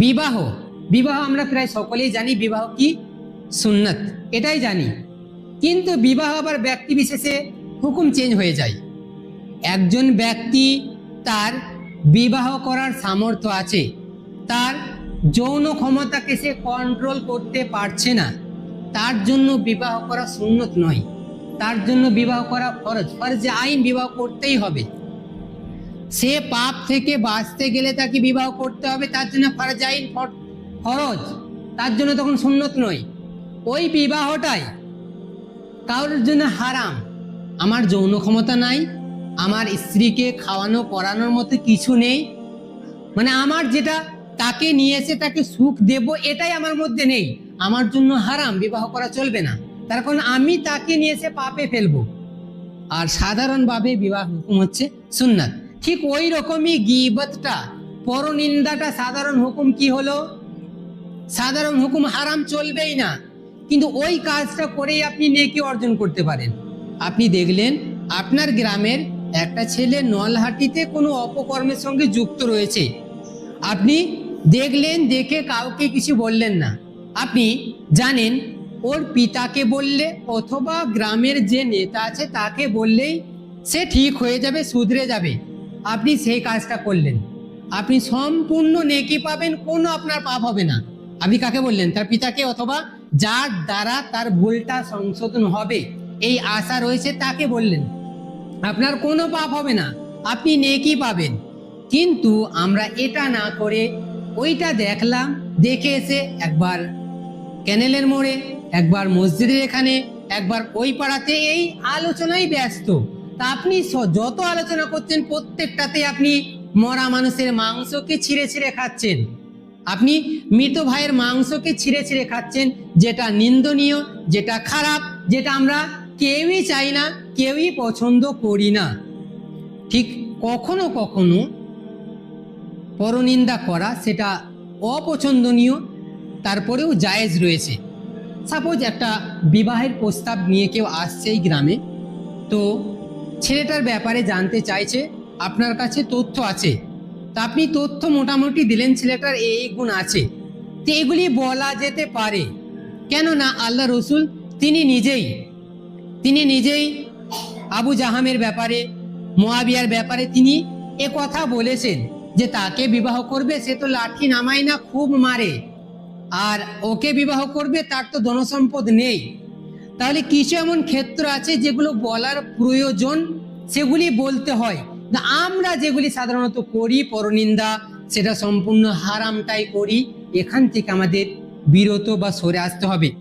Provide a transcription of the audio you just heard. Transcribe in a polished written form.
বিবাহ বিবাহ আমরা প্রায় সকলেই জানি বিবাহ কি সুন্নাত, এটাই জানি। কিন্তু বিবাহ আবার ব্যক্তি বিশেষে হুকুম চেঞ্জ হয়ে যায়। একজন ব্যক্তি তার বিবাহ করার সামর্থ্য আছে, তার যৌন ক্ষমতাকে সে কন্ট্রোল করতে পারছে না, তার জন্য বিবাহ করা সুন্নত নয়, তার জন্য বিবাহ করা ফরজ, ফরজে আইন, বিবাহ করতেই হবে। সে পাপ থেকে বাঁচতে গেলে তাকে বিবাহ করতে হবে, তার জন্য ফরজে আইন, ফরজ, তার জন্য তখন সুন্নত নয়। ওই বিবাহটাই কারোর জন্য হারাম। আমার যৌন ক্ষমতা নাই, আমার স্ত্রীকে খাওয়ানো পড়ানোর মতো কিছু নেই, মানে আমার যেটা তাকে নিয়ে এসে তাকে সুখ দেব এটাই আমার মধ্যে নেই, আমার জন্য হারাম, বিবাহ করা চলবে না। তার কারণ আমি তাকে নিয়ে এসে পাপে ফেলবো। আর সাধারণভাবে বিবাহ হুকুম হচ্ছে সুন্নাত। ঠিক ওই রকমই গীবতটা, পরনিন্দাটা সাধারণ হুকুম কি হলো? সাধারণ হুকুম হারাম, চলবেই না। কিন্তু ওই কাজটা করেই আপনি নেকি অর্জন করতে পারেন। আপনি দেখলেন আপনার গ্রামের একটা ছেলে নলহাটিতে কোনো অপকর্মের সঙ্গে যুক্ত রয়েছে, আপনি দেখলেন, দেখে কাউকে কিছু বললেন না, আপনি জানেন ওর পিতাকে বললে অথবা গ্রামের যে নেতা আছে তাকে বললেই সে ঠিক হয়ে যাবে, শুধরে যাবে। আপনি সেই কাজটা করলেন, আপনি সম্পূর্ণ নেকি পাবেন, কোনো আপনার পাপ হবে না। আপনি কাকে বললেন? তার পিতাকে, অথবা যার দ্বারা তার ভুলটা সংশোধন হবে এই আশা রয়েছে তাকে বললেন, আপনার কোনো পাপ হবে না, আপনি নেকি পাবেন। কিন্তু আমরা এটা না করে ওইটা দেখলাম, দেখে এসে একবার ক্যানেলের মোড়ে, একবার মসজিদের এখানে, একবার ওই পাড়াতে এই আলোচনায় ব্যস্ত। তা আপনি যত আলোচনা করছেন প্রত্যেকটাতে আপনি মরা মানুষের মাংসকে ছিঁড়ে ছিঁড়ে খাচ্ছেন, আপনি মৃত ভাইয়ের মাংসকে ছিঁড়ে ছিঁড়ে খাচ্ছেন, যেটা নিন্দনীয়, যেটা খারাপ, যেটা আমরা কেউই চাই না, কেউই পছন্দ করি না। ঠিক কখনো কখনো পরনিন্দা করা সেটা অপছন্দনীয়, তারপরেও জায়েজ রয়েছে। সাপোজ একটা বিবাহের প্রস্তাব নিয়ে কেউ আসছে এই গ্রামে, তো ছেলেটার ব্যাপারে জানতে চাইছে, আপনার কাছে তথ্য আছে, তা আপনি তথ্য মোটামুটি দিলেন, ছেলেটার এই গুণ আছে, তো এগুলি বলা যেতে পারে। কেননা আল্লাহ রসুল তিনি নিজেই আবু জাহামের ব্যাপারে, মুয়াবিয়ার ব্যাপারে তিনি এ কথা বলেছেন যে তাকে বিবাহ করবে সে তো লাঠি নামায় না, খুব মারে, আর ওকে বিবাহ করবে তার তো ধনসম্পদ নেই। তাহলে কিছু এমন ক্ষেত্র আছে যেগুলো বলার প্রয়োজন, সেগুলি বলতে হয়। আমরা যেগুলি সাধারণত করি পরনিন্দা, সেটা সম্পূর্ণ হারামটাই করি। এখান থেকে আমাদের বিরত বা সরে আসতে হবে।